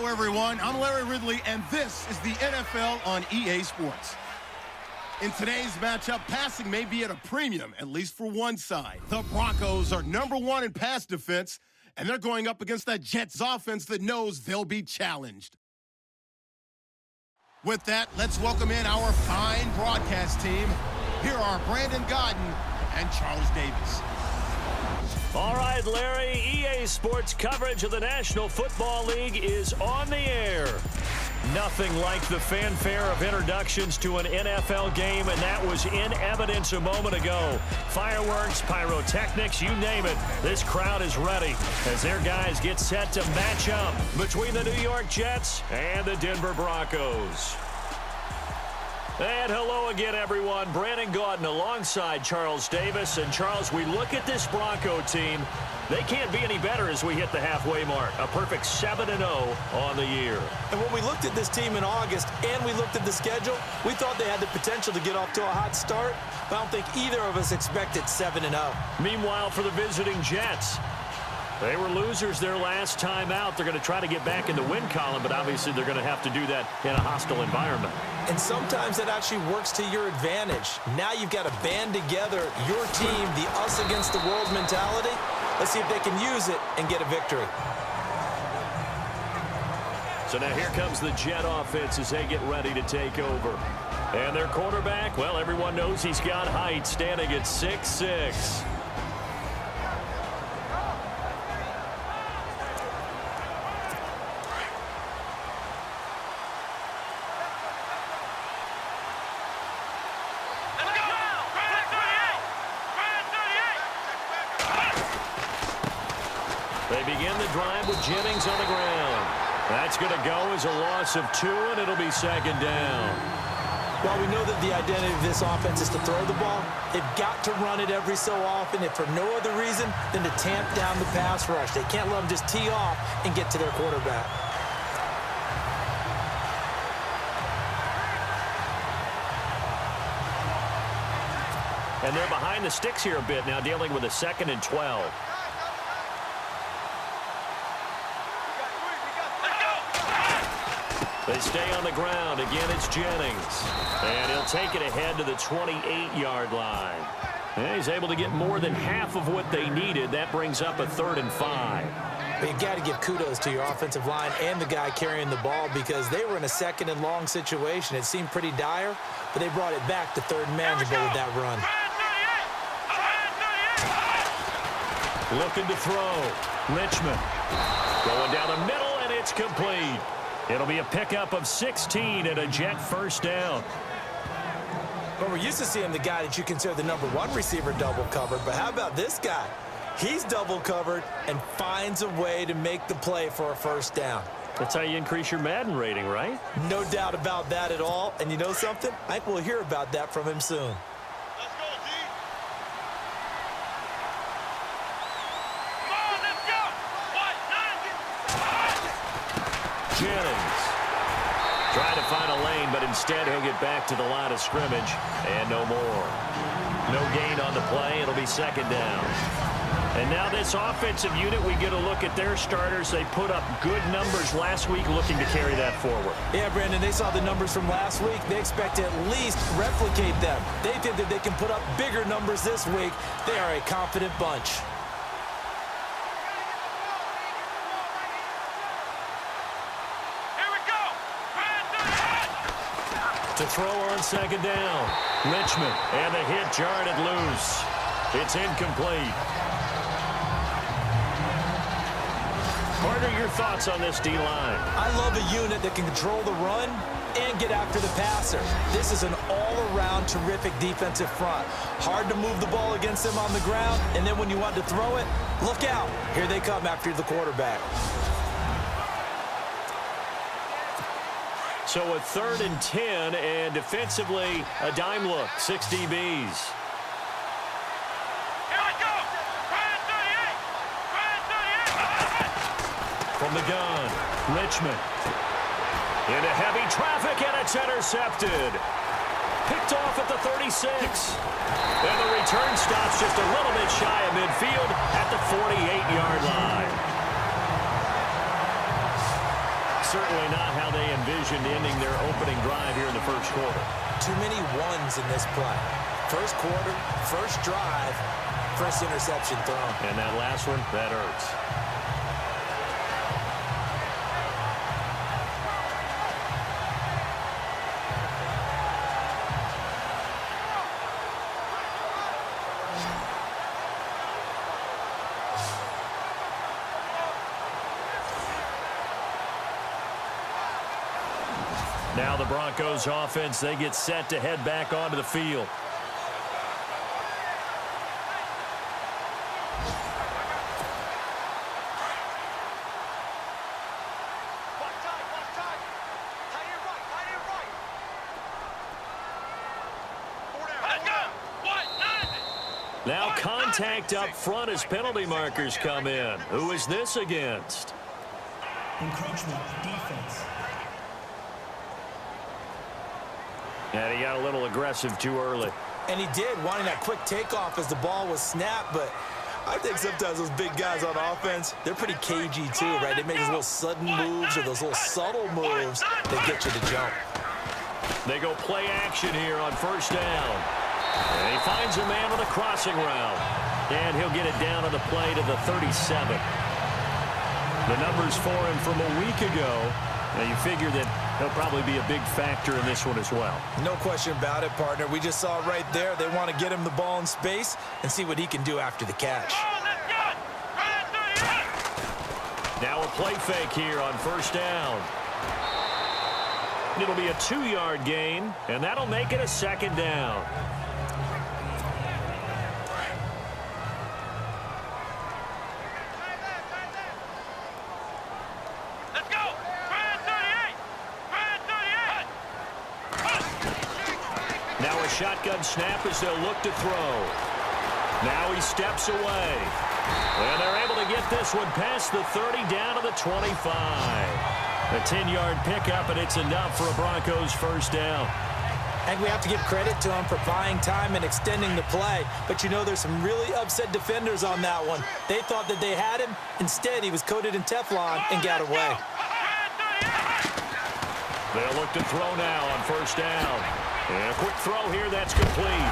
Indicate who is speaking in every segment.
Speaker 1: Hello, everyone. I'm Larry Ridley, and this is the NFL on EA Sports. In today's matchup, passing may be at a premium, at least for one side. The Broncos are #1 in pass defense, and they're going up against that Jets offense that knows they'll be challenged. With that, let's welcome in our fine broadcast team. Here are Brandon Godden and Charles Davis.
Speaker 2: All right, Larry, EA Sports coverage of the National Football League is on the air. Nothing like the fanfare of introductions to an NFL game, and that was in evidence a moment ago. Fireworks, pyrotechnics, you name it. This crowd is ready as their guys get set to match up between the New York Jets and the Denver Broncos. And hello again, everyone. Brandon Gaudin alongside Charles Davis. And, Charles, we look at this Bronco team. They can't be any better as we hit the halfway mark. A perfect 7-0 on the year.
Speaker 3: And when we looked at this team in August and we looked at the schedule, we thought they had the potential to get off to a hot start. But I don't think either of us expected 7-0.
Speaker 2: Meanwhile, for the visiting Jets, they were losers their last time out. They're going to try to get back in the win column, but obviously they're going to have to do that in a hostile environment.
Speaker 3: And sometimes that actually works to your advantage. Now you've got to band together your team, the us against the world mentality. Let's see if they can use it and get a victory.
Speaker 2: So now here comes the Jet offense as they get ready to take over. And their quarterback, well, everyone knows he's got height, standing at 6'6". They begin the drive with Jennings on the ground. That's going to go as a loss of 2, and it'll be second down.
Speaker 3: While we know that the identity of this offense is to throw the ball, they've got to run it every so often, if for no other reason than to tamp down the pass rush. They can't let them just tee off and get to their quarterback.
Speaker 2: And they're behind the sticks here a bit now, dealing with a 2nd and 12. They stay on the ground. Again, it's Jennings. And he'll take it ahead to the 28-yard line. And he's able to get more than half of what they needed. That brings up a 3rd and 5.
Speaker 3: But you got to give kudos to your offensive line and the guy carrying the ball because they were in a 2nd and long situation. It seemed pretty dire, but they brought it back to 3rd and manageable with that run.
Speaker 2: Looking to throw. Richmond going down the middle, and it's complete. It'll be a pickup of 16 and a Jet first down.
Speaker 3: Well, we're used to seeing the guy that you consider the #1 receiver double covered, but how about this guy? He's double covered and finds a way to make the play for a first down.
Speaker 2: That's how you increase your Madden rating, right?
Speaker 3: No doubt about that at all. And you know something? I think we'll hear about that from him soon.
Speaker 2: Jennings trying to find a lane, but instead he'll get back to the line of scrimmage and no more. No gain on the play. It'll be second down. And now this offensive unit, we get a look at their starters. They put up good numbers last week, looking to carry that forward.
Speaker 3: Yeah, Brandon, they saw the numbers from last week. They expect to at least replicate them. They think that they can put up bigger numbers this week. They are a confident bunch.
Speaker 2: To throw on second down. Richmond, and the hit jarred it loose. It's incomplete. Carter, your thoughts on this D-line?
Speaker 3: I love a unit that can control the run and get after the passer. This is an all-around terrific defensive front. Hard to move the ball against them on the ground, and then when you want to throw it, look out. Here they come after the quarterback.
Speaker 2: So a 3rd and 10, and defensively, a dime look, 6 DBs. From the gun, Richmond. Into heavy traffic, and it's intercepted. Picked off at the 36. And the return stops just a little bit shy of midfield at the 48-yard line. certainly not how they envisioned ending their opening drive here in the first quarter.
Speaker 3: Too many ones in this play. First quarter, first drive, first interception thrown.
Speaker 2: And that last one, that hurts. Now the Broncos offense, they get set to head back onto the field. Now contact up front as penalty markers come in. Who is this against?
Speaker 4: Encroachment defense.
Speaker 2: And he got a little aggressive too early.
Speaker 3: And he did, wanting that quick takeoff as the ball was snapped, but I think sometimes those big guys on offense, they're pretty cagey too, right? They make those little sudden moves or those little subtle moves that get you to jump.
Speaker 2: They go play action here on first down. And he finds a man on the crossing route. And he'll get it down on the play to the 37. The numbers for him from a week ago. Now you figure that he'll probably be a big factor in this one as well.
Speaker 3: No question about it, partner. We just saw right there. They want to get him the ball in space and see what he can do after the catch.
Speaker 2: Now a play fake here on first down. It'll be a 2-yard gain, and that'll make it a second down. Shotgun snap as they'll look to throw. Now he steps away. And they're able to get this one past the 30 down to the 25. A 10-yard pickup, and it's enough for a Broncos first down.
Speaker 3: I think we have to give credit to him for buying time and extending the play. But you know, there's some really upset defenders on that one. They thought that they had him. Instead, he was coated in Teflon and got away.
Speaker 2: They'll look to throw now on first down. And a quick throw here, that's complete.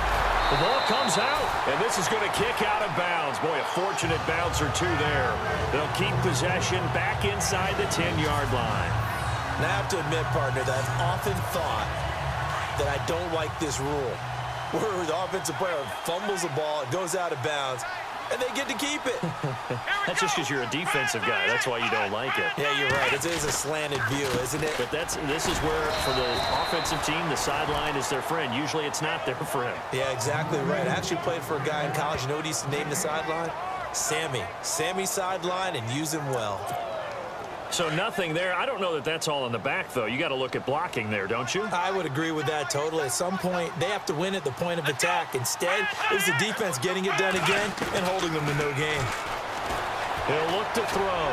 Speaker 2: The ball comes out, and this is going to kick out of bounds. Boy, a fortunate bounce or two there. They'll keep possession back inside the 10-yard line.
Speaker 3: Now, I have to admit, partner, that I've often thought that I don't like this rule, where the offensive player fumbles the ball, it goes out of bounds, and they get to keep it.
Speaker 2: That's just because you're a defensive guy. That's why you don't like it.
Speaker 3: Yeah, you're right. It is a slanted view, isn't it?
Speaker 2: But this is where, for the offensive team, the sideline is their friend. Usually it's not there for him.
Speaker 3: Yeah, exactly right. I actually played for a guy in college. You know what he used to name the sideline? Sammy. Sammy sideline, and use him well.
Speaker 2: So nothing there. I don't know that that's all in the back, though. You got to look at blocking there, don't you?
Speaker 3: I would agree with that totally. At some point, they have to win at the point of attack. Instead, it was the defense getting it done again and holding them to no gain.
Speaker 2: He'll look to throw.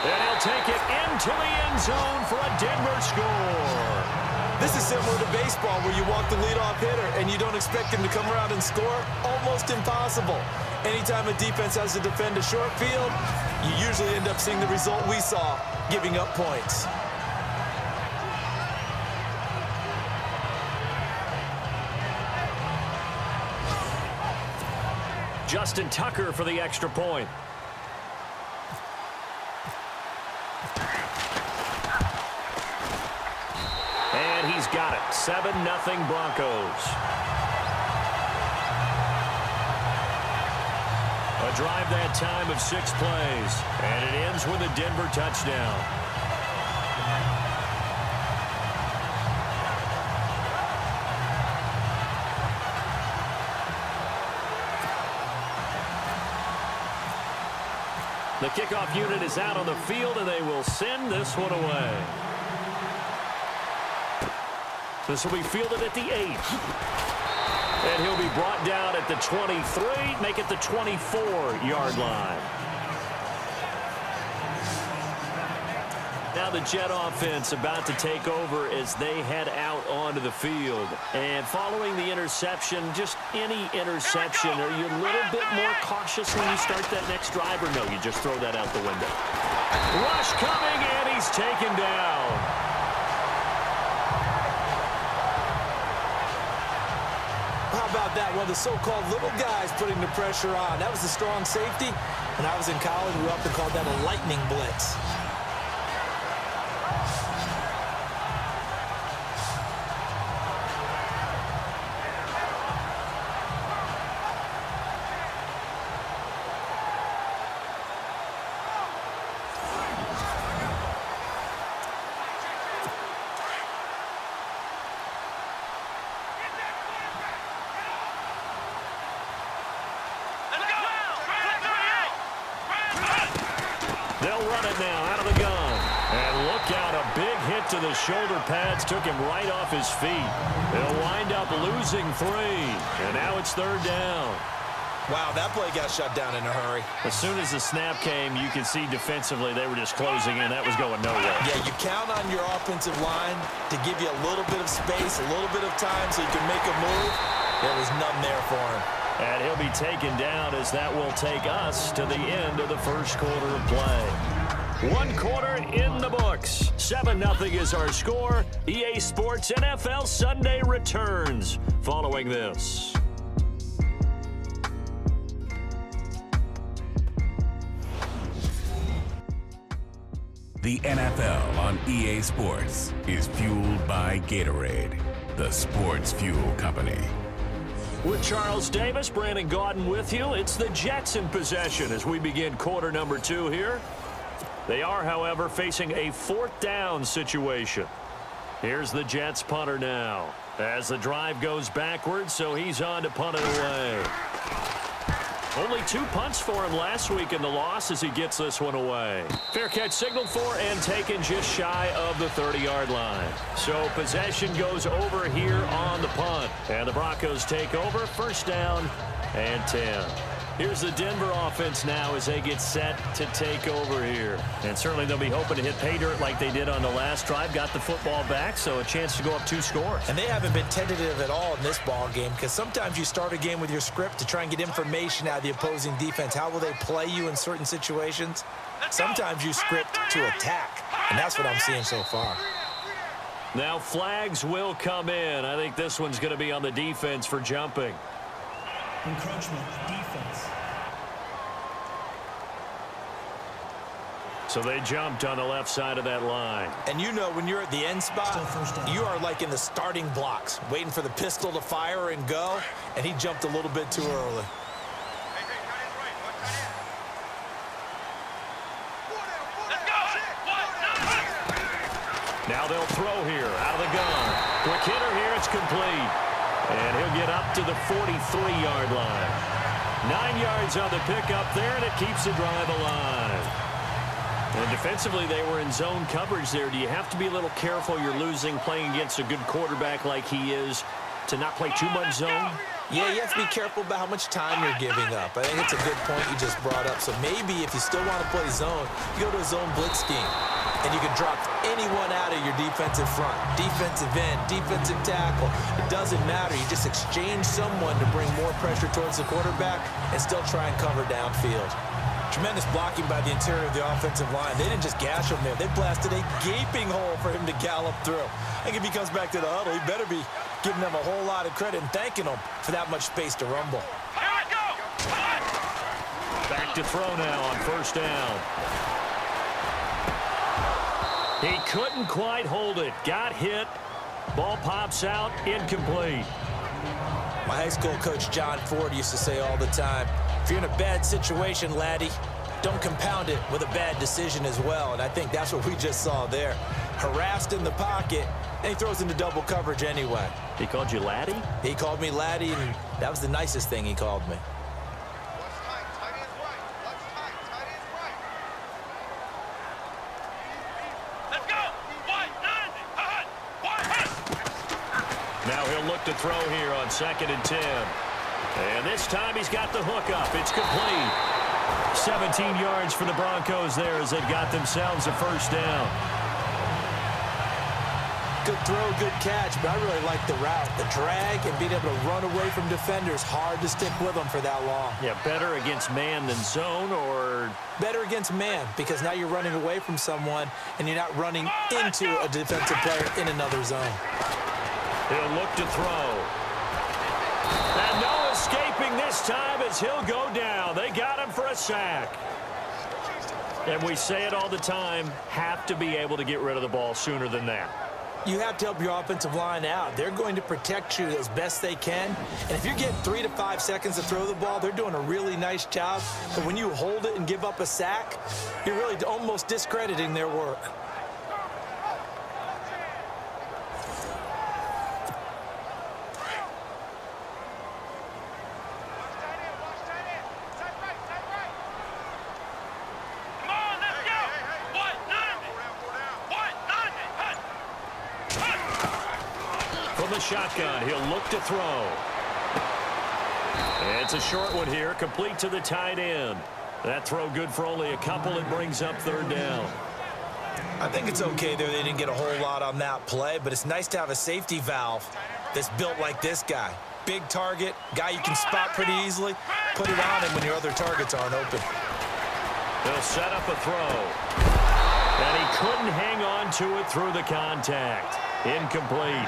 Speaker 2: And he'll take it into the end zone for a Denver score.
Speaker 3: This is similar to baseball where you walk the leadoff hitter and you don't expect him to come around and score. Almost impossible. Anytime a defense has to defend a short field, you usually end up seeing the result we saw, giving up points.
Speaker 2: Justin Tucker for the extra point. And he's got it. 7-0 Broncos. A drive that time of 6 plays. And it ends with a Denver touchdown. The kickoff unit is out on the field, and they will send this one away. This will be fielded at the 8. And he'll be brought down at the 23, make it the 24-yard line. Now the Jet offense about to take over as they head out onto the field. And following the interception, just any interception, are you a little bit more cautious when you start that next drive, or no, you just throw that out the window? Rush coming, and he's taken down.
Speaker 3: How about that? One of the so-called little guys putting the pressure on. That was the strong safety. When I was in college, we often called that a lightning blitz.
Speaker 2: They'll run it now out of the gun. And look out, a big hit to the shoulder pads took him right off his feet. They'll wind up losing 3. And now it's 3rd down.
Speaker 3: Wow, that play got shut down in a hurry.
Speaker 2: As soon as the snap came, you could see defensively they were just closing in. That was going nowhere.
Speaker 3: Yeah, you count on your offensive line to give you a little bit of space, a little bit of time so you can make a move. There was none there for him.
Speaker 2: And he'll be taken down as that will take us to the end of the first quarter of play. 1 quarter in the books. 7-0 is our score. EA Sports NFL Sunday returns following this.
Speaker 5: The NFL on EA Sports is fueled by Gatorade, the sports fuel company.
Speaker 2: With Charles Davis, Brandon Gaudin with you. It's the Jets in possession as we begin quarter number 2 here. They are, however, facing a 4th down situation. Here's the Jets punter now as the drive goes backwards, so he's on to punt it away. Only 2 punts for him last week in the loss as he gets this one away. Fair catch signaled for and taken just shy of the 30-yard line. So possession goes over here on the punt. And the Broncos take over, 1st down and 10. Here's the Denver offense now as they get set to take over here. And certainly they'll be hoping to hit pay dirt like they did on the last drive. Got the football back, so a chance to go up 2 scores.
Speaker 3: And they haven't been tentative at all in this ball game because sometimes you start a game with your script to try and get information out of the opposing defense. How will they play you in certain situations? Sometimes you script to attack, and that's what I'm seeing so far.
Speaker 2: Now flags will come in. I think this one's going to be on the defense for jumping.
Speaker 4: Encroachment, defense.
Speaker 2: So they jumped on the left side of that line.
Speaker 3: And you know when you're at the end spot, you are like in the starting blocks, waiting for the pistol to fire and go, and he jumped a little bit too early.
Speaker 2: Now they'll throw here out of the gun. Quick hitter here, it's complete. And he'll get up to the 43-yard line. 9 yards on the pickup there, and it keeps the drive alive. And defensively, they were in zone coverage there. Do you have to be a little careful you're losing playing against a good quarterback like he is to not play too much zone?
Speaker 3: Yeah, you have to be careful about how much time you're giving up. I think it's a good point you just brought up. So maybe if you still want to play zone, you go to a zone blitz scheme. And you can drop anyone out of your defensive front. Defensive end, defensive tackle. It doesn't matter. You just exchange someone to bring more pressure towards the quarterback and still try and cover downfield. Tremendous blocking by the interior of the offensive line. They didn't just gash him there. They blasted a gaping hole for him to gallop through. I think if he comes back to the huddle, he better be giving them a whole lot of credit and thanking them for that much space to rumble.
Speaker 2: Back to throw now on 1st down. He couldn't quite hold it. Got hit. Ball pops out. Incomplete.
Speaker 3: My high school coach, John Ford, used to say all the time, if you're in a bad situation, laddie, don't compound it with a bad decision as well. And I think that's what we just saw there. Harassed in the pocket, and he throws into double coverage anyway.
Speaker 2: He called you laddie?
Speaker 3: He called me laddie, and that was the nicest thing he called me.
Speaker 2: Now he'll look to throw here on 2nd and 10. And this time he's got the hook up. It's complete. 17 yards for the Broncos there as they've got themselves a 1st down.
Speaker 3: good throw, good catch, but I really like the route. The drag and being able to run away from defenders, hard to stick with them for that long.
Speaker 2: Yeah, better against man than zone, or?
Speaker 3: Better against man, because now you're running away from someone and you're not running into a defensive player in another zone.
Speaker 2: He'll look to throw. And no escaping this time as he'll go down. They got him for a sack. And we say it all the time, have to be able to get rid of the ball sooner than that.
Speaker 3: You have to help your offensive line out. They're going to protect you as best they can. And if you get 3 to 5 seconds to throw the ball, they're doing a really nice job. But when you hold it and give up a sack, you're really almost discrediting their work.
Speaker 2: Shotgun, he'll look to throw. It's a short one here, complete to the tight end. That throw good for only a couple. It brings up third down.
Speaker 3: I think it's okay there. They didn't get a whole lot on that play, but it's nice to have a safety valve that's built like this guy. Big target, guy you can spot pretty easily. Put it on him when your other targets aren't open.
Speaker 2: They'll set up a throw. And he couldn't hang on to it through the contact. Incomplete.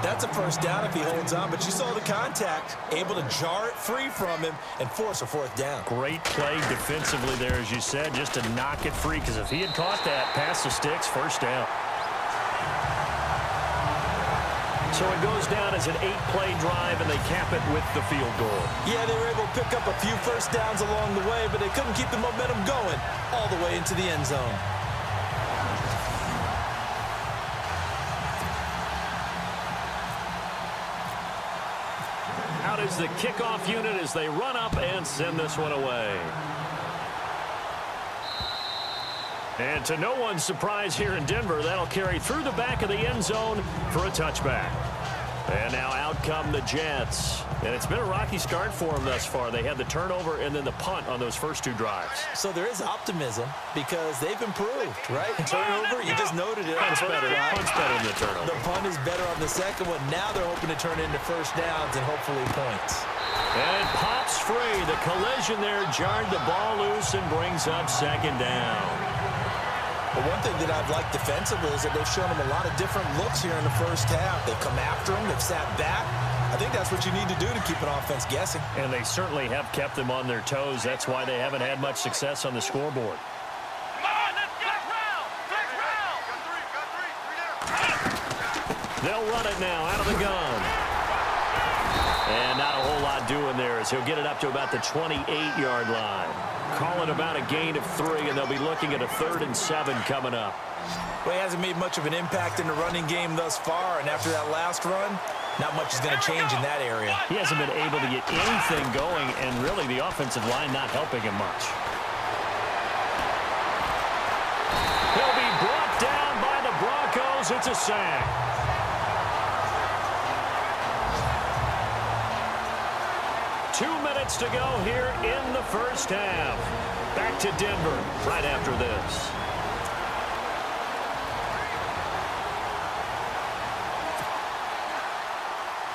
Speaker 3: That's a first down if he holds on, but you saw the contact, able to jar it free from him and force a fourth down.
Speaker 2: Great play defensively there, as you said, just to knock it free, because if he had caught that, past the sticks, first down. So it goes down as an 8-play drive, and they cap it with the field goal.
Speaker 3: Yeah, they were able to pick up a few first downs along the way, but they couldn't keep the momentum going all the way into the end zone.
Speaker 2: Out is the kickoff unit as they run up and send this one away. And to no one's surprise here in Denver, that'll carry through the back of the end zone for a touchback. And now out come the Jets. And it's been a rocky start for them thus far. They had the turnover and then the punt on those first two drives.
Speaker 3: So there is optimism because they've improved, right? Turnover, you just noted it.
Speaker 2: Punt's better. Punt's better than the turnover.
Speaker 3: The punt is better on the second one. Now they're hoping to turn it into first downs and hopefully points.
Speaker 2: And it pops free. The collision there jarred the ball loose and brings up second down.
Speaker 3: But one thing that I've liked defensively is that they've shown them a lot of different looks here in the first half. They've come after them. They've sat back. I think that's what you need to do to keep an offense guessing.
Speaker 2: And they certainly have kept them on their toes. That's why they haven't had much success on the scoreboard. They'll run it now out of the gun. And not a whole lot doing there as he'll get it up to about the 28-yard line. Call it about a gain of 3, and they'll be looking at a 3rd and 7 coming up.
Speaker 3: Well, he hasn't made much of an impact in the running game thus far, and after that last run, not much is going to change in that area.
Speaker 2: He hasn't been able to get anything going, and really the offensive line not helping him much. He'll be brought down by the Broncos. It's a sack. To go here in the first half. Back to Denver right after this.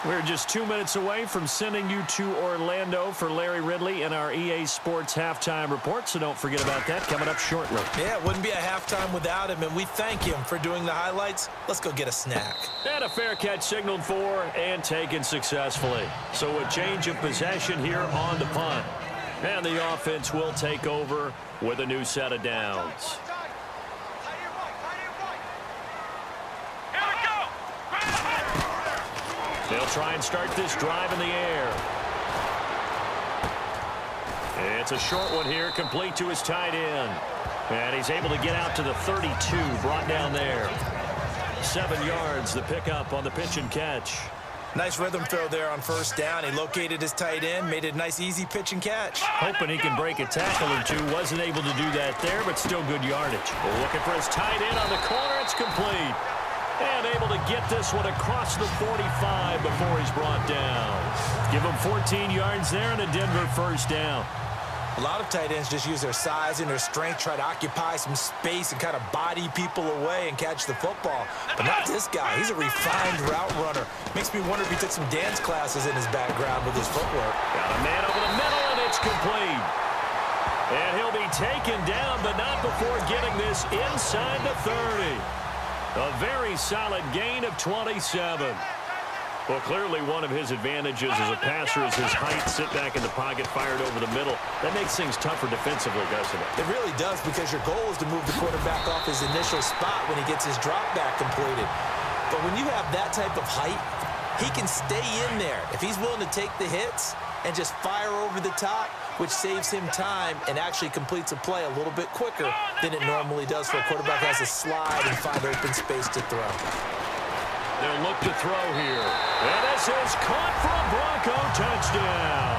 Speaker 2: We're just 2 minutes away from sending you to Orlando for Larry Ridley in our EA Sports Halftime Report, so don't forget about that coming up shortly.
Speaker 3: Yeah, it wouldn't be a halftime without him, and we thank him for doing the highlights. Let's go get a snack.
Speaker 2: And a fair catch signaled for and taken successfully. So a change of possession here on the punt. And the offense will take over with a new set of downs. They'll try and start this drive in the air. It's a short one here, complete to his tight end. And he's able to get out to the 32, brought down there. 7 yards, the pickup on the pitch and catch.
Speaker 3: Nice rhythm throw there on first down. He located his tight end, made it a nice, easy pitch and catch.
Speaker 2: Hoping he can break a tackle or two. Wasn't able to do that there, but still good yardage. Looking for his tight end on the corner. It's complete. And able to get this one across the 45 before he's brought down. Give him 14 yards there and a Denver first down.
Speaker 3: A lot of tight ends just use their size and their strength, try to occupy some space and kind of body people away and catch the football. But not this guy. He's a refined route runner. Makes me wonder if he took some dance classes in his background with his footwork.
Speaker 2: Got a man over the middle, and it's complete. And he'll be taken down, but not before getting this inside the 30. A very solid gain of 27. Well, clearly one of his advantages as a passer is his height. Sit back in the pocket, fired over the middle. That makes things tougher defensively, doesn't it?
Speaker 3: It really does, because your goal is to move the quarterback off his initial spot when he gets his drop back completed. But when you have that type of height, he can stay in there if he's willing to take the hits and just fire over the top, which saves him time and actually completes a play a little bit quicker than it normally does for a quarterback who has to slide and find open space to throw.
Speaker 2: They'll look to throw here. And this is caught for a Bronco touchdown.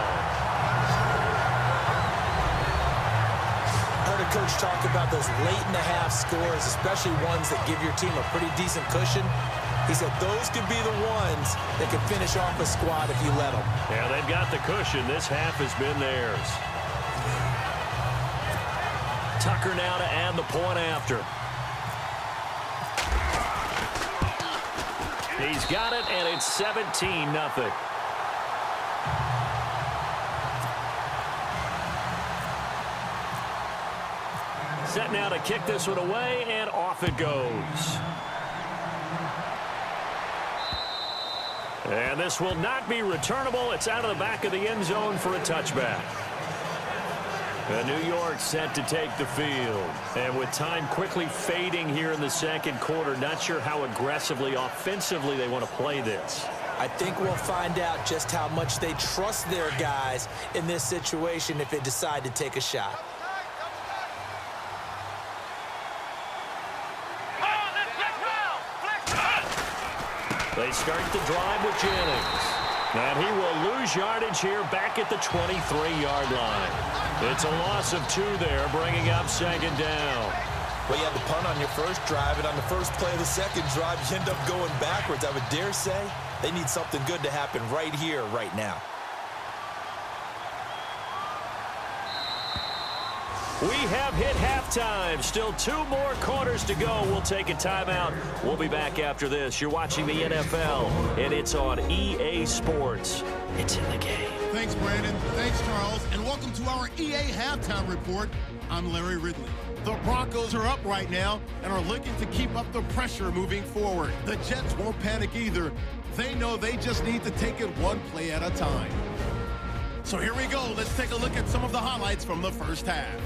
Speaker 3: I heard a coach talk about those late-in-the-half scores, especially ones that give your team a pretty decent cushion. He said those could be the ones that could finish off a squad if you let them.
Speaker 2: Yeah, they've got the cushion. This half has been theirs. Tucker now to add the point after. He's got it, and it's 17-0. Set now to kick this one away, and off it goes. And this will not be returnable. It's out of the back of the end zone for a touchback. New York set to take the field. And with time quickly fading here in the second quarter, not sure how aggressively, offensively they want to play this.
Speaker 3: I think we'll find out just how much they trust their guys in this situation if they decide to take a shot.
Speaker 2: They start the drive with Jennings. And he will lose yardage here back at the 23-yard line. It's a loss of 2 there, bringing up second down.
Speaker 3: Well, you had the punt on your first drive, and on the first play of the second drive, you end up going backwards. I would dare say they need something good to happen right here, right now.
Speaker 2: We have hit halftime. Still 2 more quarters to go. We'll take a timeout. We'll be back after this. You're watching the NFL, and it's on EA Sports. It's in the game.
Speaker 1: Thanks, Brandon. Thanks, Charles. And welcome to our EA Halftime Report. I'm Larry Ridley. The Broncos are up right now and are looking to keep up the pressure moving forward. The Jets won't panic either. They know they just need to take it one play at a time. So here we go. Let's take a look at some of the highlights from the first half.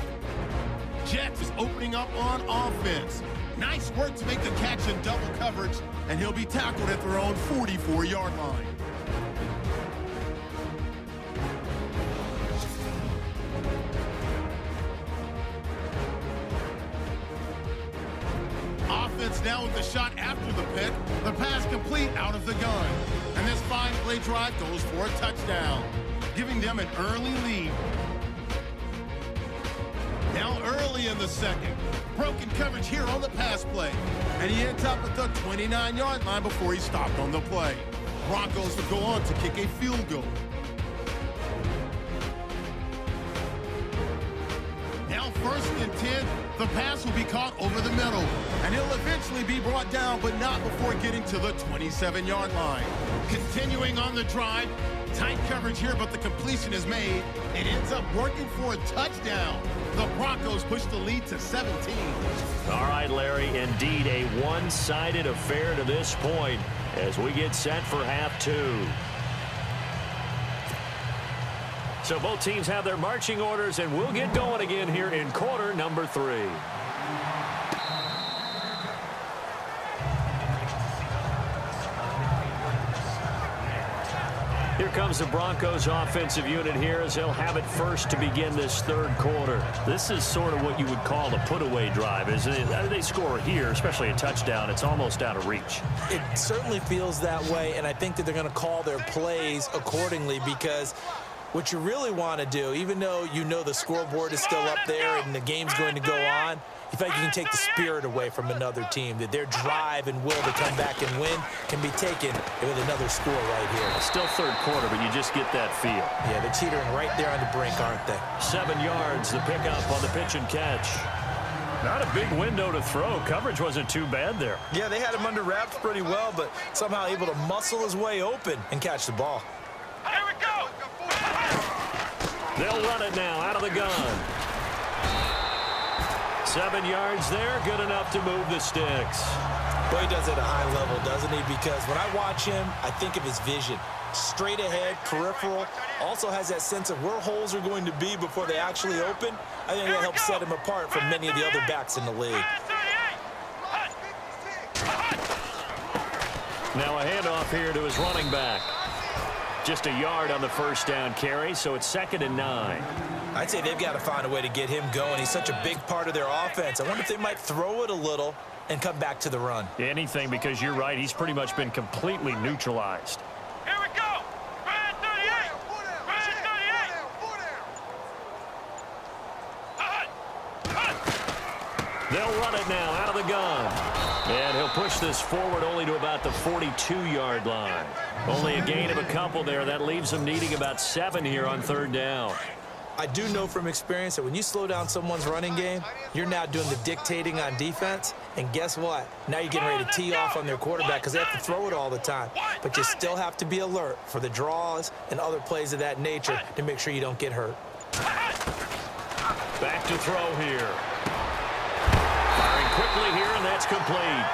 Speaker 1: Jets is opening up on offense. Nice work to make the catch in double coverage, and he'll be tackled at their own 44-yard line. Offense now with the shot after the pick. The pass complete out of the gun. And this 5-play drive goes for a touchdown, giving them an early lead. Now early in the second. Broken coverage here on the pass play. And he ends up at the 29-yard line before he stopped on the play. Broncos will go on to kick a field goal. Now 1st and 10. The pass will be caught over the middle. And he'll eventually be brought down, but not before getting to the 27-yard line. Continuing on the drive. Tight coverage here, but the completion is made. It ends up working for a touchdown. The Broncos push the lead to 17.
Speaker 2: All right, Larry, indeed a one-sided affair to this point as we get set for half 2. So both teams have their marching orders, and we'll get going again here in quarter number 3. Here comes the Broncos offensive unit here as they'll have it first to begin this third quarter. This is sort of what you would call a put-away drive, isn't it? They score here, especially a touchdown. It's almost out of reach.
Speaker 3: It certainly feels that way, and I think that they're going to call their plays accordingly, because what you really want to do, even though you know the scoreboard is still up there and the game's going to go on, You feel like you can take the spirit away from another team, that their drive and will to come back and win can be taken with another score right here.
Speaker 2: Still third quarter, but you just get that feel.
Speaker 3: Yeah, they're teetering right there on the brink, aren't they?
Speaker 2: 7 yards, the pickup on the pitch and catch. Not a big window to throw. Coverage wasn't too bad there.
Speaker 3: Yeah, they had him under wraps pretty well, but somehow able to muscle his way open and catch the ball.
Speaker 6: Here we go!
Speaker 2: They'll run it now out of the gun. 7 yards there, good enough to move the sticks.
Speaker 3: Well, he does it at a high level, doesn't he? Because when I watch him, I think of his vision. Straight ahead, peripheral, also has that sense of where holes are going to be before they actually open. I think that helps set him apart from many of the other backs in the league.
Speaker 2: Now a handoff here to his running back. Just a yard on the first down carry, so it's 2nd and 9.
Speaker 3: I'd say they've got to find a way to get him going. He's such a big part of their offense. I wonder if they might throw it a little and come back to the run.
Speaker 2: Anything, because you're right, he's pretty much been completely neutralized.
Speaker 6: Here we go! Red 38! Red 38!
Speaker 2: They'll run it now out of the gun. And he'll push this forward only to about the 42-yard line. Only a gain of a couple there. That leaves them needing about 7 here on 3rd down.
Speaker 3: I do know from experience that when you slow down someone's running game, you're now doing the dictating on defense. And guess what? Now you're getting ready to tee off on their quarterback because they have to throw it all the time. But you still have to be alert for the draws and other plays of that nature to make sure you don't get hurt.
Speaker 2: Back to throw here. Firing quickly here, and that's complete.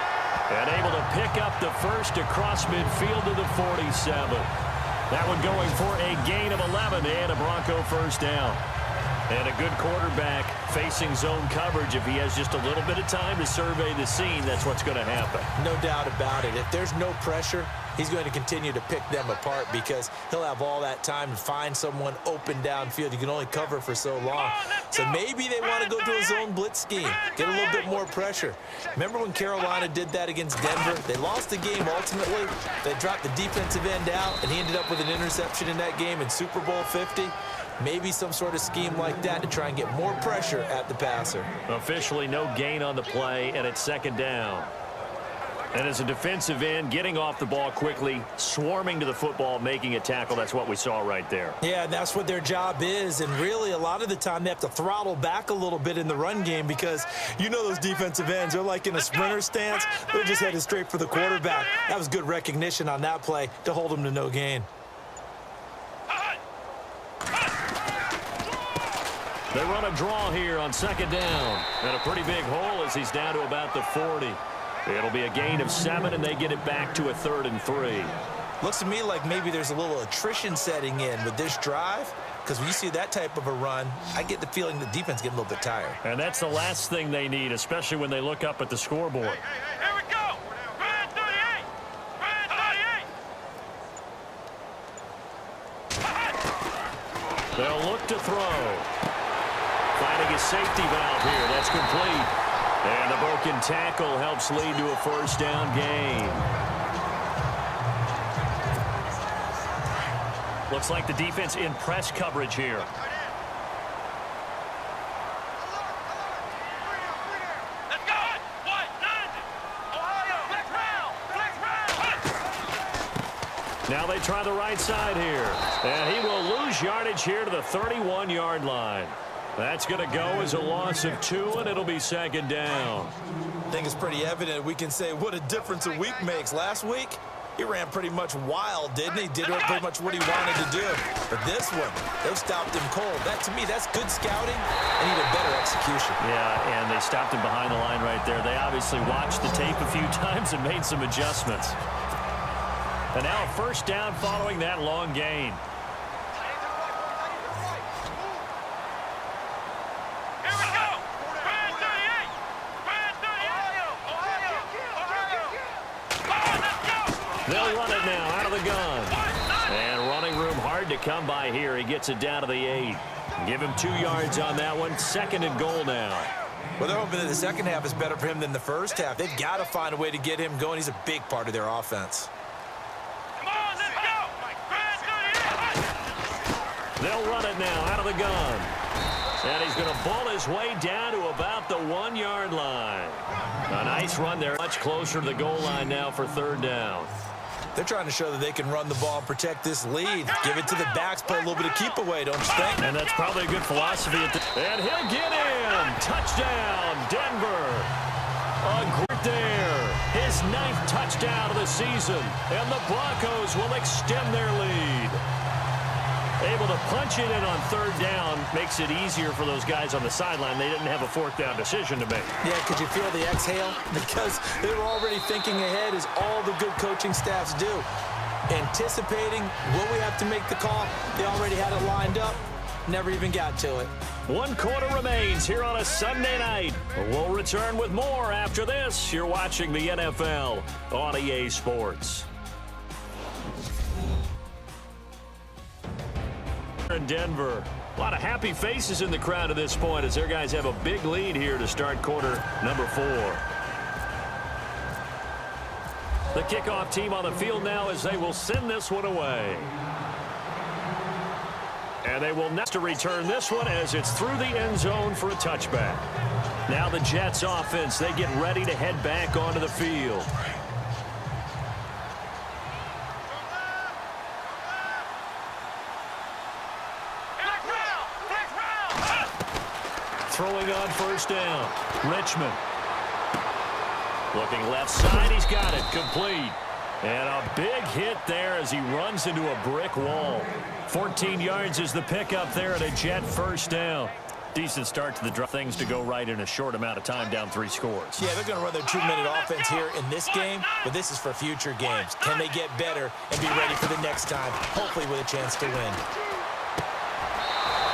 Speaker 2: And able to pick up the first across midfield to the 47. That one going for a gain of 11 and a Bronco first down. And a good quarterback facing zone coverage. If he has just a little bit of time to survey the scene, that's what's going to happen.
Speaker 3: No doubt about it. If there's no pressure, he's going to continue to pick them apart because he'll have all that time to find someone open downfield. You can only cover for so long. So maybe they want to go to a zone blitz scheme, get a little bit more pressure. Remember when Carolina did that against Denver? They lost the game ultimately. They dropped the defensive end out, and he ended up with an interception in that game in Super Bowl 50. Maybe some sort of scheme like that to try and get more pressure at the passer.
Speaker 2: Officially no gain on the play, and it's 2nd down. And as a defensive end, getting off the ball quickly, swarming to the football, making a tackle, that's what we saw right there.
Speaker 3: Yeah, that's what their job is, and really a lot of the time they have to throttle back a little bit in the run game because you know those defensive ends, they're like in a sprinter stance. They're just headed straight for the quarterback. That was good recognition on that play to hold him to no gain.
Speaker 2: They run a draw here on 2nd down. And a pretty big hole as he's down to about the 40. It'll be a gain of 7, and they get it back to a 3rd and 3.
Speaker 3: Looks to me like maybe there's a little attrition setting in with this drive because when you see that type of a run, I get the feeling the defense getting a little bit tired.
Speaker 2: And that's the last thing they need, especially when they look up at the scoreboard.
Speaker 6: Here we go! Red 38! Red 38!
Speaker 2: They'll look to throw. Finding his safety valve here. That's complete. And the broken tackle helps lead to a first down gain. Looks like the defense in press coverage here.
Speaker 6: Let's go! What? Ohio! Flex round!
Speaker 2: Now they try the right side here. And he will lose yardage here to the 31-yard line. That's going to go as a loss of 2, and it'll be 2nd down.
Speaker 3: I think it's pretty evident we can say what a difference a week makes. Last week, he ran pretty much wild, didn't he? Did pretty much what he wanted to do. But this one, they stopped him cold. That, to me, that's good scouting and even better execution.
Speaker 2: Yeah, and they stopped him behind the line right there. They obviously watched the tape a few times and made some adjustments. And now a first down following that long gain. They'll run it now out of the gun. And running room hard to come by here. He gets it down to the 8. Give him 2 yards on that one. 2nd and goal now.
Speaker 3: Well, they're hoping that the second half is better for him than the first half. They've got to find a way to get him going. He's a big part of their offense.
Speaker 6: Come on, let's go!
Speaker 2: They'll run it now out of the gun. And he's going to ball his way down to about the 1-yard line. A nice run there. Much closer to the goal line now for third down.
Speaker 3: They're trying to show that they can run the ball and protect this lead. Give it to the backs, play a little bit of keep away, don't you think?
Speaker 2: And that's probably a good philosophy. And he'll get in. Touchdown, Denver. A great there. His 9th touchdown of the season. And the Broncos will extend their lead. Able to punch it in on third down makes it easier for those guys on the sideline. They didn't have a 4th down decision to make.
Speaker 3: Yeah, could you feel the exhale? Because they were already thinking ahead, as all the good coaching staffs do. Anticipating, will we have to make the call? They already had it lined up. Never even got to it.
Speaker 2: 1 quarter remains here on a Sunday night. We'll return with more after this. You're watching the NFL on EA Sports. In Denver, a lot of happy faces in the crowd at this point as their guys have a big lead here to start quarter number 4. The kickoff team on the field now as they will send this one away. And they will next to return this one as it's through the end zone for a touchback. Now the Jets offense, they get ready to head back onto the field. Throwing on first down. Richmond. Looking left side. He's got it. Complete. And a big hit there as he runs into a brick wall. 14 yards is the pickup there at a Jet first down. Decent start to the drive. Things to go right in a short amount of time, down 3 scores.
Speaker 3: Yeah, they're going to run their 2-minute offense here in this game, but this is for future games. Can they get better and be ready for the next time, hopefully with a chance to win?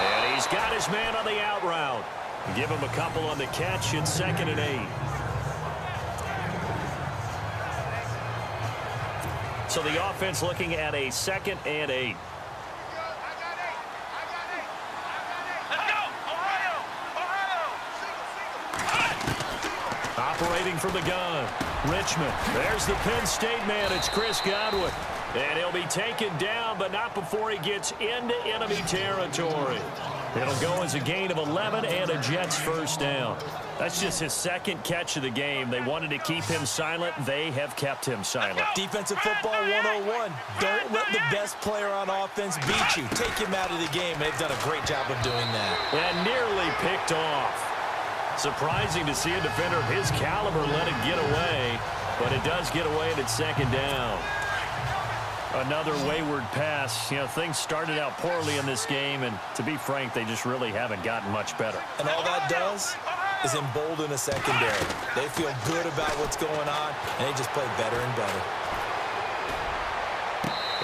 Speaker 2: And he's got his man on the out route. Give him a couple on the catch. It's 2nd and 8. So the offense looking at a 2nd and 8. Operating from the gun. Richmond. There's the Penn State man. It's Chris Godwin. And he'll be taken down, but not before he gets into enemy territory. It'll go as a gain of 11 and a Jets first down. That's just his 2nd catch of the game. They wanted to keep him silent. They have kept him silent.
Speaker 3: Defensive football 101. Don't let the best player on offense beat you. Take him out of the game. They've done a great job of doing that.
Speaker 2: And nearly picked off. Surprising to see a defender of his caliber let it get away, but it does get away and it's 2nd down. Another wayward pass. You know, things started out poorly in this game, and to be frank, they just really haven't gotten much better.
Speaker 3: And all that does is embolden a secondary. They feel good about what's going on, and they just play better and better.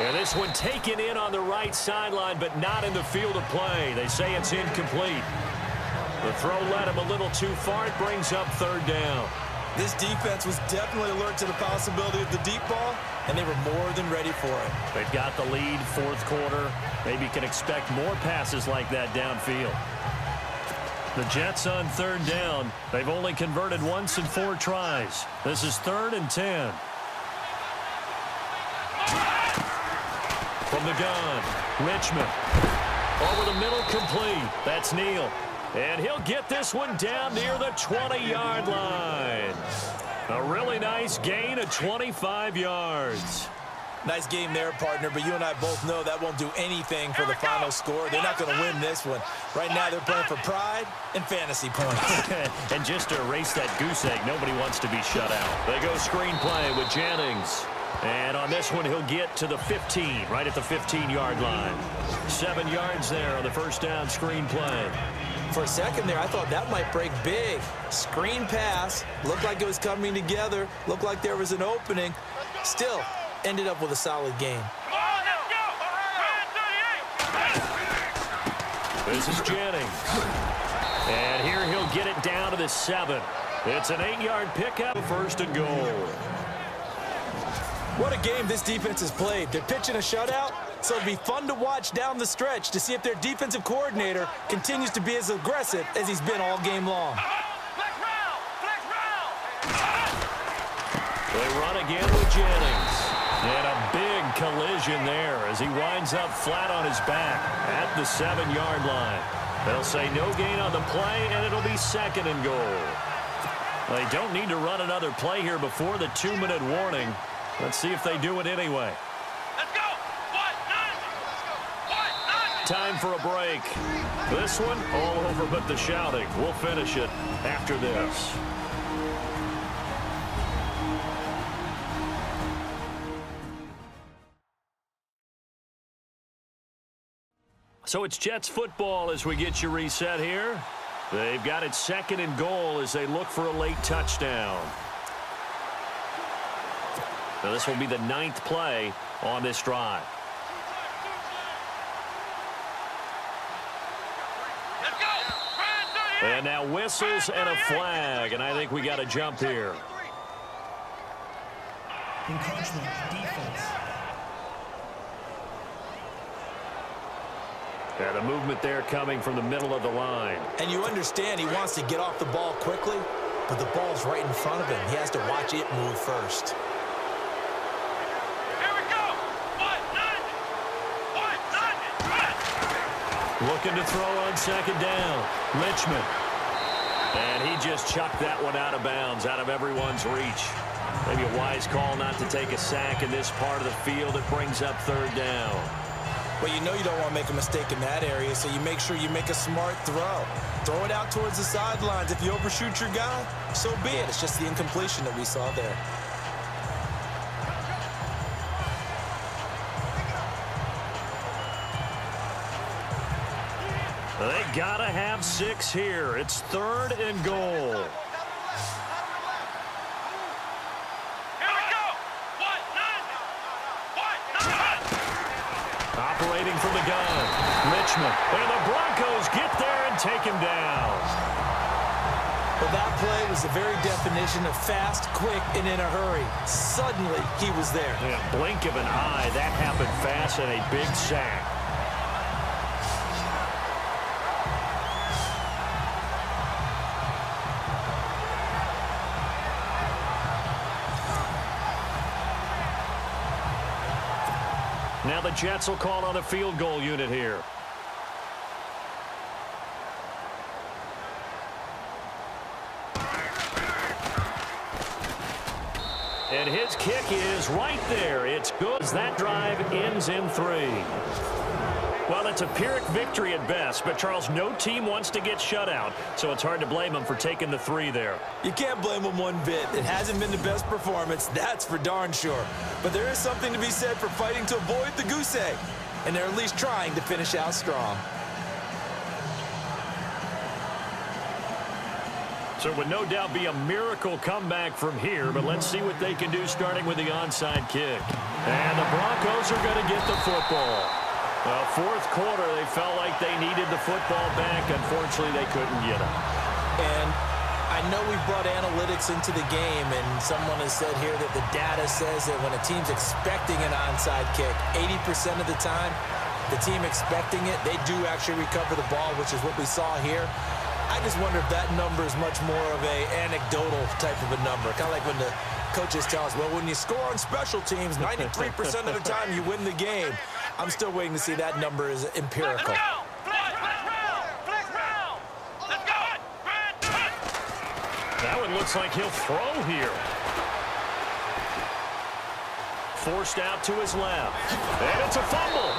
Speaker 2: And this one taken in on the right sideline, but not in the field of play. They say it's incomplete. The throw led him a little too far. It brings up 3rd down.
Speaker 3: This defense was definitely alert to the possibility of the deep ball, and they were more than ready for it.
Speaker 2: They've got the lead, 4th quarter. Maybe can expect more passes like that downfield. The Jets on 3rd down. They've only converted once in 4 tries. This is 3rd and 10. From the gun, Richmond. Over the middle, complete. That's Neal. And he'll get this one down near the 20-yard line. A really nice gain of 25 yards.
Speaker 3: Nice game there, partner, but you and I both know that won't do anything for the final score. They're not going to win this one. Right now, they're playing for pride and fantasy points.
Speaker 2: And just to erase that goose egg, nobody wants to be shut out. They go screenplay with Jennings. And on this one, he'll get to the 15, right at the 15-yard line. 7 yards there on the first down screen play.
Speaker 3: For a second there, I thought that might break big. Screen pass. Looked like it was coming together. Looked like there was an opening. Still, ended up with a solid game.
Speaker 2: This is Jennings. And here he'll get it down to the 7. It's an 8-yard pickup, 1st and goal.
Speaker 3: What a game this defense has played. They're pitching a shutout, so it'll be fun to watch down the stretch to see if their defensive coordinator continues to be as aggressive as he's been all game long.
Speaker 2: They run again with Jennings. And a big collision there as he winds up flat on his back at the 7-yard line. They'll say no gain on the play, and it'll be 2nd and goal. They don't need to run another play here before the 2-minute warning. Let's see if they do it anyway.
Speaker 6: Let's go.
Speaker 2: Time for a break. This one, all over but the shouting. We'll finish it after this. So it's Jets football as we get you reset here. They've got it 2nd and goal as they look for a late touchdown. Now this will be the 9th play on this drive. And now whistles and a flag, and I think we got a jump here.
Speaker 4: Encroachment, defense.
Speaker 2: And a movement there coming from the middle of the line.
Speaker 3: And you understand he wants to get off the ball quickly, but the ball's right in front of him. He has to watch it move first.
Speaker 6: Here we go.
Speaker 2: Looking to throw on 2nd down. Richmond. And he just chucked that one out of bounds, out of everyone's reach. Maybe a wise call not to take a sack in this part of the field. It brings up 3rd down.
Speaker 3: But you know you don't want to make a mistake in that area, so you make sure you make a smart throw. Throw it out towards the sidelines. If you overshoot your guy, so be it. It's just the incompletion that we saw there.
Speaker 2: They gotta have 6 here. It's 3rd and goal. Operating from the gun, Richmond. And the Broncos get there and take him down.
Speaker 3: But that play was the very definition of fast, quick, and in a hurry. Suddenly, he was there.
Speaker 2: In a blink of an eye, that happened fast and a big sack. Now the Jets will call on a field goal unit here. And his kick is right there. It's good. That drive ends in 3. Well, it's a Pyrrhic victory at best, but Charles, no team wants to get shut out, so it's hard to blame them for taking the 3 there.
Speaker 3: You can't blame them one bit. It hasn't been the best performance, that's for darn sure. But there is something to be said for fighting to avoid the goose egg, and they're at least trying to finish out strong.
Speaker 2: So it would no doubt be a miracle comeback from here, but let's see what they can do starting with the onside kick. And the Broncos are going to get the football. Well, 4th quarter, they felt like they needed the football back. Unfortunately, they couldn't get it.
Speaker 3: And I know we brought analytics into the game, and someone has said here that the data says that when a team's expecting an onside kick, 80% of the time, the team expecting it, they do actually recover the ball, which is what we saw here. I just wonder if that number is much more of a anecdotal type of a number. Kind of like when the coaches tell us, well, when you score on special teams, 93% of the time you win the game. I'm still waiting to see that number is empirical.
Speaker 6: Let's go.
Speaker 2: That one looks like he'll throw here. Forced out to his left. And it's a fumble.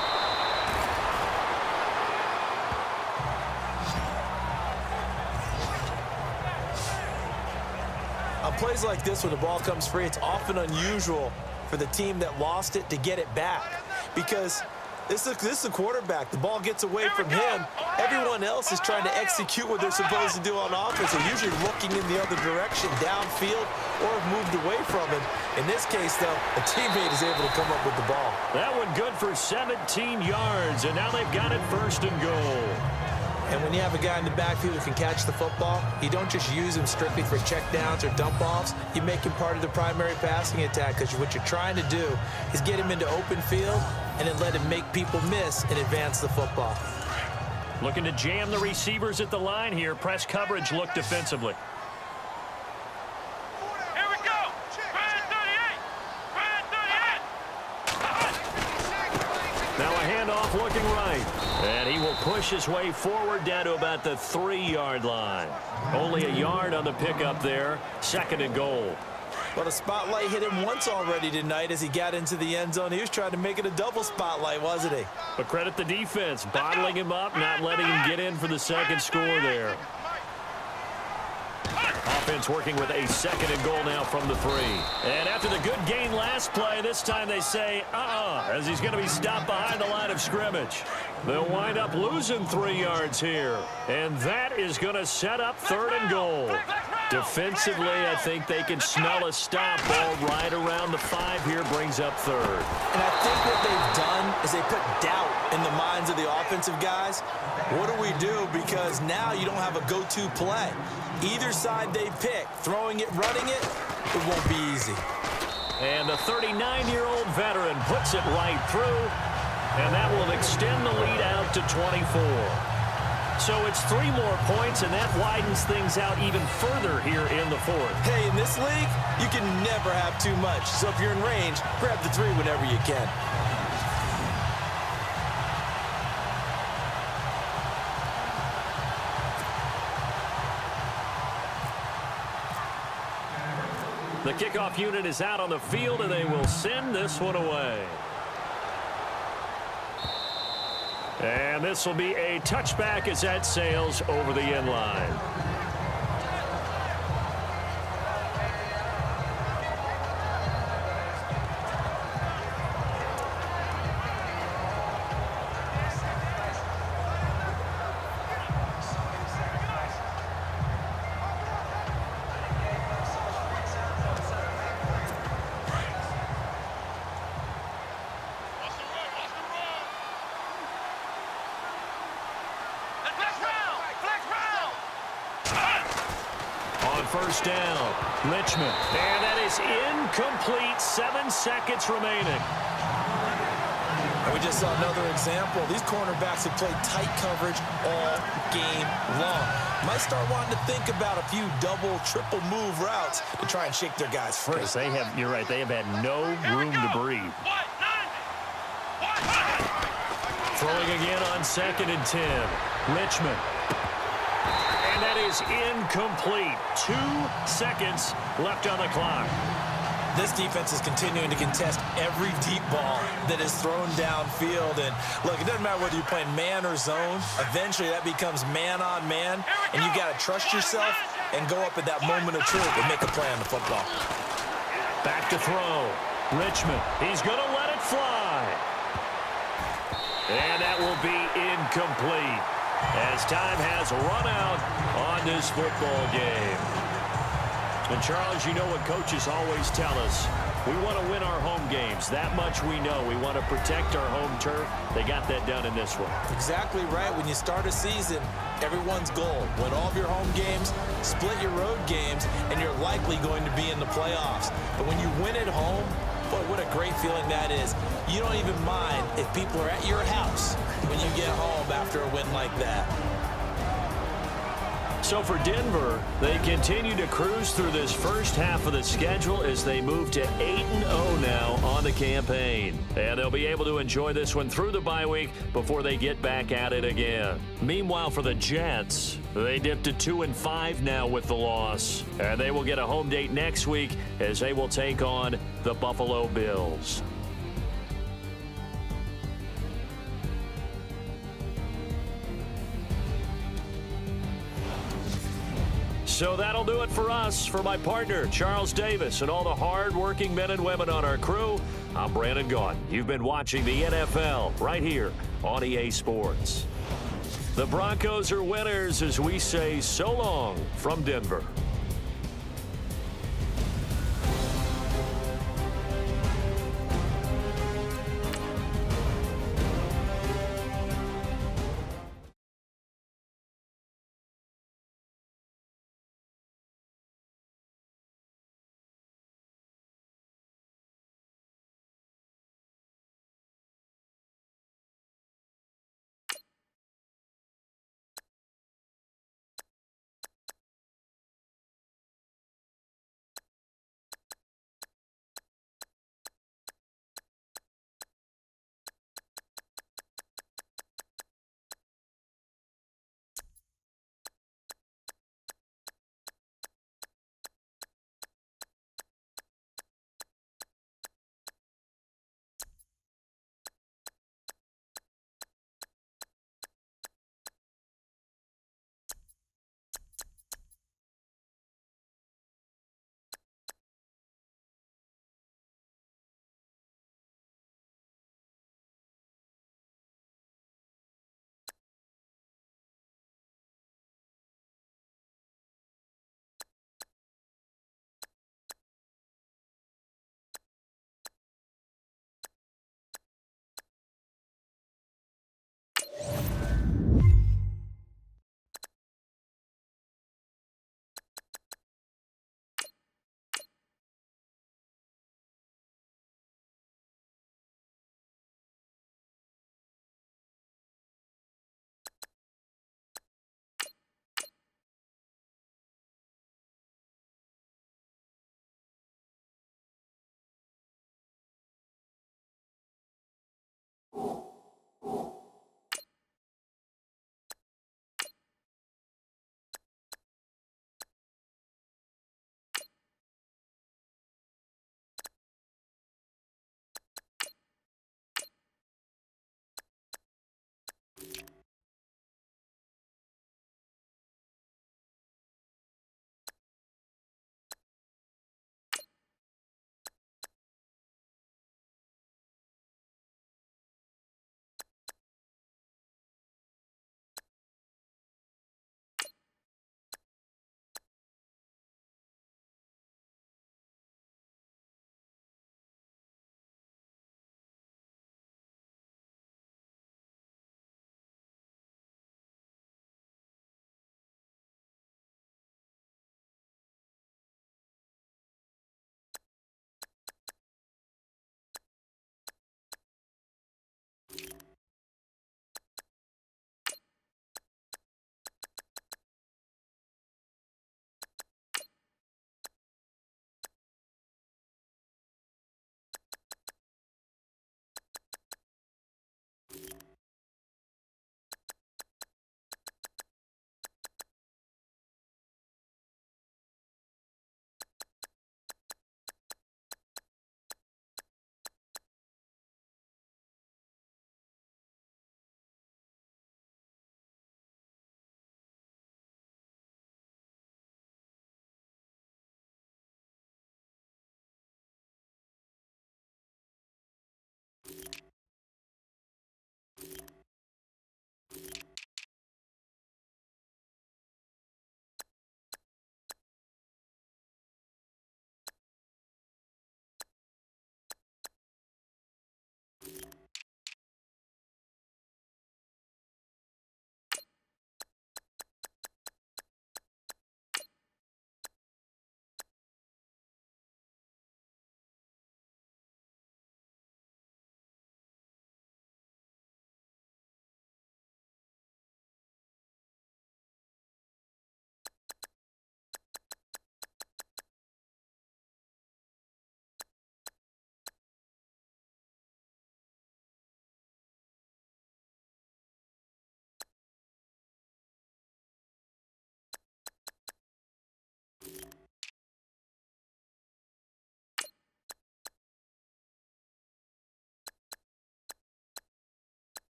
Speaker 3: On plays like this, when the ball comes free, it's often unusual for the team that lost it to get it back. Because this is a quarterback. The ball gets away from him. Everyone else is trying to execute what they're supposed to do on offense. They're usually looking in the other direction, downfield, or have moved away from him. In this case, though, a teammate is able to come up with the ball.
Speaker 2: That one good for 17 yards, and now they've got it 1st and goal.
Speaker 3: And when you have a guy in the backfield who can catch the football, you don't just use him strictly for checkdowns or dump-offs. You make him part of the primary passing attack, because what you're trying to do is get him into open field and then let him make people miss and advance the football.
Speaker 2: Looking to jam the receivers at the line here. Press coverage look defensively.
Speaker 6: Here we go. Brand 38.
Speaker 2: Now a handoff looking right. And he will push his way forward down to about the 3-yard line. Only a yard on the pickup there. 2nd and goal.
Speaker 3: Well, the spotlight hit him once already tonight as he got into the end zone. He was trying to make it a double spotlight, wasn't he?
Speaker 2: But credit the defense, bottling him up, not letting him get in for the 2nd score there. Offense working with a 2nd and goal now from the 3. And after the good gain last play, this time they say, as he's going to be stopped behind the line of scrimmage. They'll wind up losing 3 yards here. And that is going to set up 3rd and goal. Defensively, I think they can smell a stop. Ball right around the 5 here, brings up 3rd.
Speaker 3: And I think what they've done is they put doubt in the minds of the offensive guys. What do we do? Because now you don't have a go-to play. Either side they pick, throwing it, running it, it won't be easy.
Speaker 2: And the 39-year-old veteran puts it right through, and that will extend the lead out to 24. So it's 3 more points, and that widens things out even further here in the 4th.
Speaker 3: Hey, in this league, you can never have too much. So if you're in range, grab the 3 whenever you can.
Speaker 2: The kickoff unit is out on the field, and they will send this one away. And this will be a touchback as that sails over the end line. First down, Richmond. And that is incomplete. 7 seconds remaining.
Speaker 3: And we just saw another example. These cornerbacks have played tight coverage all game long. Might start wanting to think about a few double, triple move routes to try and shake their guys free.
Speaker 2: Because they have, you're right, they have had no room to breathe. Throwing again on 2nd and 10. Richmond. And that is incomplete. 2 seconds left on the clock.
Speaker 3: This defense is continuing to contest every deep ball that is thrown downfield. And look, it doesn't matter whether you're playing man or zone. Eventually that becomes man on man. And you got to trust yourself and go up at that moment of truth and make a play on the football.
Speaker 2: Back to throw. Richmond. He's going to let it fly. And that will be incomplete, as time has run out on this football game. And Charles, you know what coaches always tell us. We want to win our home games. That much we know. We want to protect our home turf. They got that done in this one.
Speaker 3: Exactly right. When you start a season, everyone's goal: win all of your home games, split your road games, and you're likely going to be in the playoffs. But when you win at home, boy, what a great feeling that is. You don't even mind if people are at your house when you get home after a win like that.
Speaker 2: So for Denver, they continue to cruise through this first half of the schedule as they move to 8-0 now on the campaign. And they'll be able to enjoy this one through the bye week before they get back at it again. Meanwhile, for the Jets, they dipped to 2-5 now with the loss. And they will get a home date next week as they will take on the Buffalo Bills. So that'll do it for us. For my partner, Charles Davis, and all the hard-working men and women on our crew, I'm Brandon Gaudin. You've been watching the NFL right here on EA Sports. The Broncos are winners as we say so long from Denver.